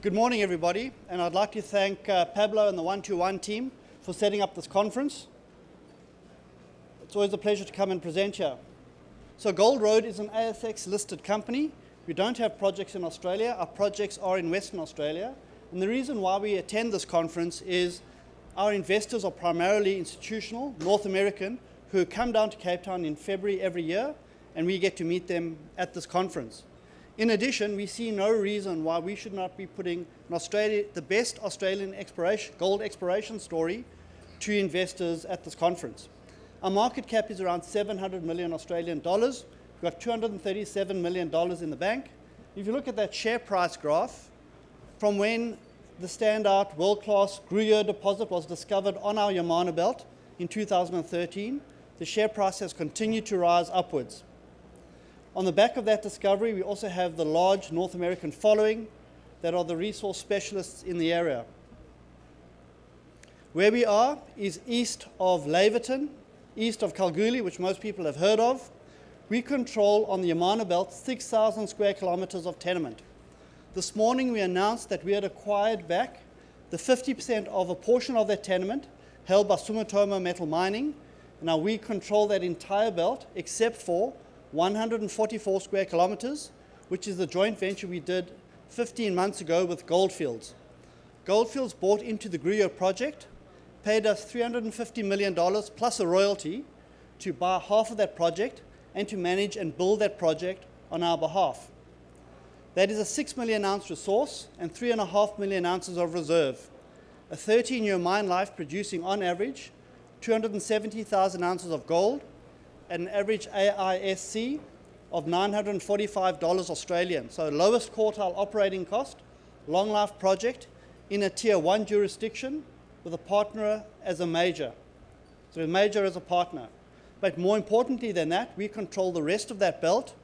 Good morning, everybody, and I'd like to thank Pablo and the 121 team for setting up this conference. It's always a pleasure to come and present here. So Gold Road is an ASX-listed company. We don't have projects in Australia. Our projects are in Western Australia. And the reason why we attend this conference is our investors are primarily institutional, North American, who come down to Cape Town in February every year, and we get to meet them at this conference. In addition, we see no reason why we should not be putting the best Australian gold exploration story to investors at this conference. Our market cap is around 700 million Australian dollars. We've got $237 million in the bank. If you look at that share price graph, from when the standout world-class Griot deposit was discovered on our Yamana belt in 2013, the share price has continued to rise upwards. On the back of that discovery, we also have the large North American following that are the resource specialists in the area. Where we are is east of Laverton, east of Kalgoorlie, which most people have heard of. We control on the Yamana belt 6,000 square kilometers of tenement. This morning we announced that we had acquired back the 50% of a portion of that tenement held by Sumitomo Metal Mining. Now we control that entire belt except for 144 square kilometers, which is the joint venture we did 15 months ago with Goldfields. Goldfields bought into the Griot project, paid us $350 million plus a royalty to buy half of that project and to manage and build that project on our behalf. That is a 6 million ounce resource and 3.5 million ounces of reserve. A 13-year mine life producing on average 270,000 ounces of gold, an average AISC of $945 Australian. So lowest quartile operating cost, long life project in a tier 1 jurisdiction with a partner as a major. So a major as a partner. But more importantly than that, we control the rest of that belt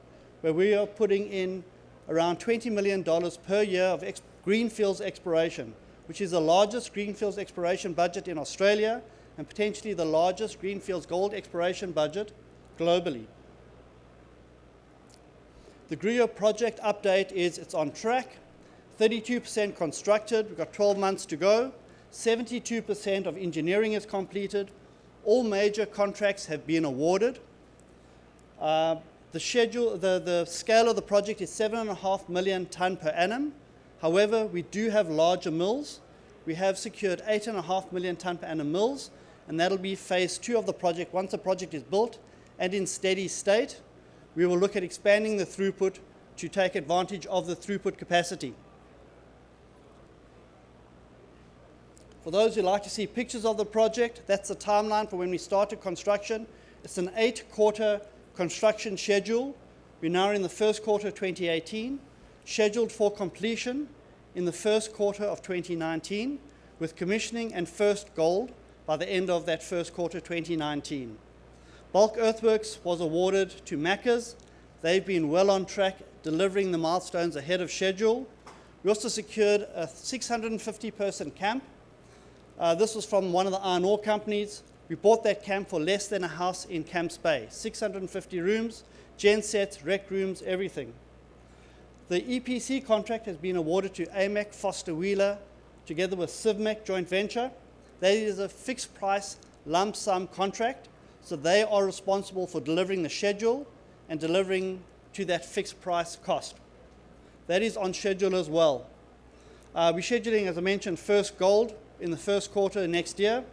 where we are putting in around $20 million per year of greenfields exploration, which is the largest greenfields exploration budget in Australia and potentially the largest greenfields gold exploration budget globally. The Griot project update is it's on track, 32% constructed, we've got 12 months to go, 72% of engineering is completed, all major contracts have been awarded. The scale of the project is 7.5 million tonne per annum. However, we do have larger mills. We have secured 8.5 million tonne per annum mills, and that'll be phase 2 of the project. Once the project is built and in steady state, we will look at expanding the throughput to take advantage of the throughput capacity. For those who like to see pictures of the project, that's the timeline for when we started construction. It's an 8-quarter construction schedule. We're now in the first quarter of 2018, scheduled for completion in the first quarter of 2019, with commissioning and first gold by the end of that first quarter 2019. Bulk earthworks was awarded to Macca's. They've been well on track, delivering the milestones ahead of schedule. We also secured a 650-person camp. This was from one of the iron ore companies. We bought that camp for less than a house in Camps Bay. 650 rooms, gen sets, rec rooms, everything. The EPC contract has been awarded to AMEC Foster Wheeler together with Civmec joint venture. That is a fixed price lump sum contract. So they are responsible for delivering the schedule and delivering to that fixed price cost. That is on schedule as well. We're scheduling, as I mentioned, first gold in the first quarter next year.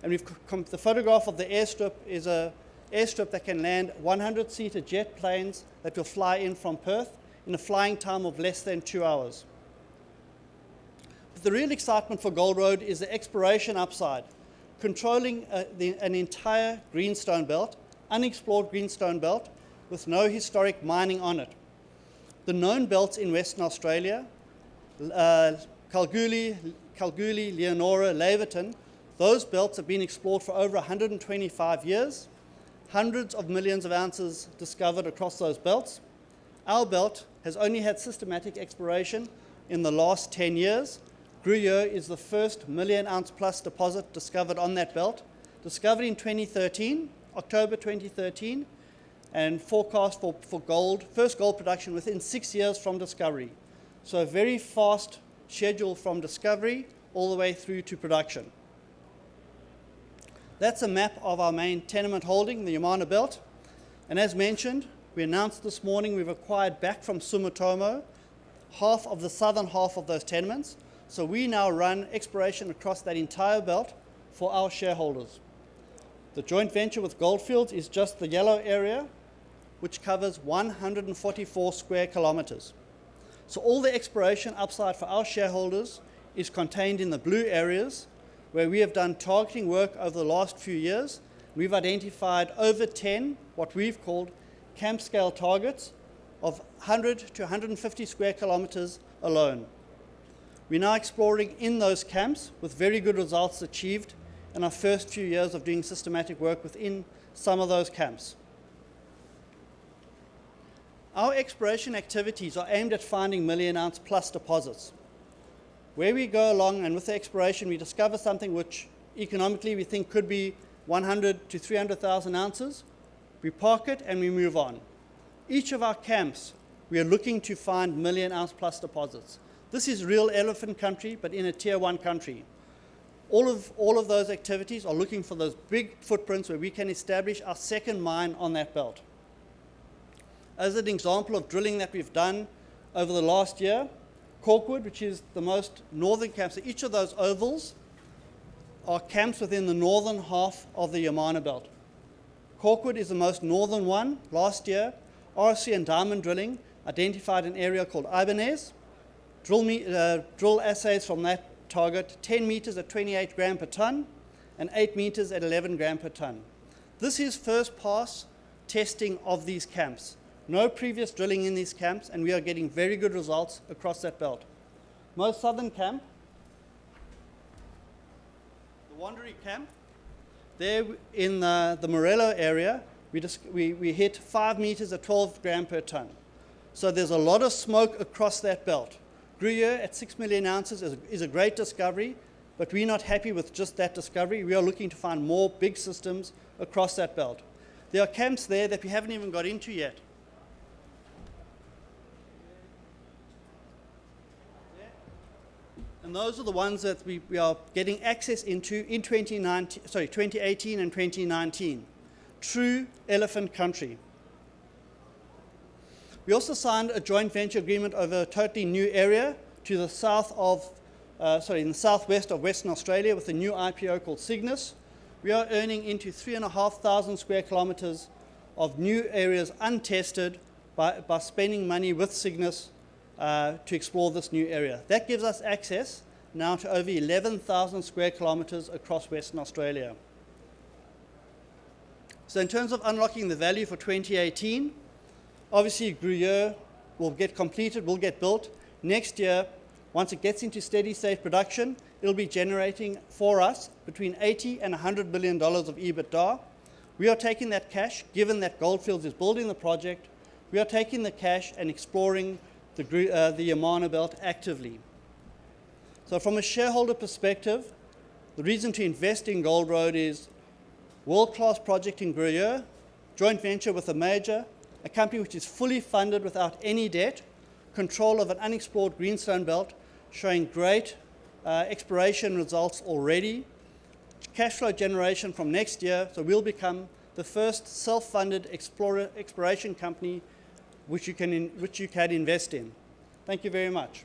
And the photograph of the airstrip is an airstrip that can land 100-seater jet planes that will fly in from Perth in a flying time of less than 2 hours. But the real excitement for Gold Road is the exploration upside. Controlling an entire Greenstone Belt, unexplored Greenstone Belt, with no historic mining on it. The known belts in Western Australia, Kalgoorlie, Leonora, Laverton, those belts have been explored for over 125 years, hundreds of millions of ounces discovered across those belts. Our belt has only had systematic exploration in the last 10 years. Griot is the first million-ounce plus deposit discovered on that belt, discovered in 2013, October 2013, and forecast for first gold production within 6 years from discovery. So a very fast schedule from discovery all the way through to production. That's a map of our main tenement holding, the Yamana Belt. And as mentioned, we announced this morning we've acquired back from Sumitomo half of the southern half of those tenements. So we now run exploration across that entire belt for our shareholders. The joint venture with Gold Fields is just the yellow area, which covers 144 square kilometers. So all the exploration upside for our shareholders is contained in the blue areas, where we have done targeting work over the last few years. We've identified over 10, what we've called camp scale targets of 100 to 150 square kilometers alone. We're now exploring in those camps with very good results achieved in our first few years of doing systematic work within some of those camps. Our exploration activities are aimed at finding million-ounce plus deposits. Where we go along and with the exploration, we discover something which economically we think could be 100 to 300,000 ounces. We park it and we move on. Each of our camps, we are looking to find million-ounce plus deposits. This is real elephant country, but in a tier 1 country. All of those activities are looking for those big footprints where we can establish our second mine on that belt. As an example of drilling that we've done over the last year, Corkwood, which is the most northern camp, so each of those ovals are camps within the northern half of the Yamana Belt. Corkwood is the most northern one. Last year, RC and diamond drilling identified an area called Ibanez. Drill assays from that target, 10 meters at 28 gram per ton and 8 meters at 11 gram per ton. This is first pass testing of these camps. No previous drilling in these camps, and we are getting very good results across that belt. Most southern camp, the Wandery camp, there in the Morello area, we hit 5 meters at 12 gram per ton. So there's a lot of smoke across that belt. Griot at 6 million ounces is a great discovery, but we're not happy with just that discovery. We are looking to find more big systems across that belt. There are camps there that we haven't even got into yet. And those are the ones that we are getting access into in 2018 and 2019. True elephant country. We also signed a joint venture agreement over a totally new area to the south of, in the southwest of Western Australia with a new IPO called Cygnus. We are earning into 3,500 square kilometers of new areas untested by spending money with Cygnus to explore this new area. That gives us access now to over 11,000 square kilometers across Western Australia. So in terms of unlocking the value for 2018, obviously Griot will get completed, will get built. Next year, once it gets into steady state production, it'll be generating for us between $80 and $100 billion of EBITDA. We are taking that cash, given that Gold Fields is building the project, we are taking the cash and exploring the Yamana Belt actively. So from a shareholder perspective, the reason to invest in Gold Road is world-class project in Griot, joint venture with a major, a company which is fully funded without any debt, control of an unexplored Greenstone Belt, showing great exploration results already, cash flow generation from next year, so we'll become the first self-funded exploration company which you can invest in. Thank you very much.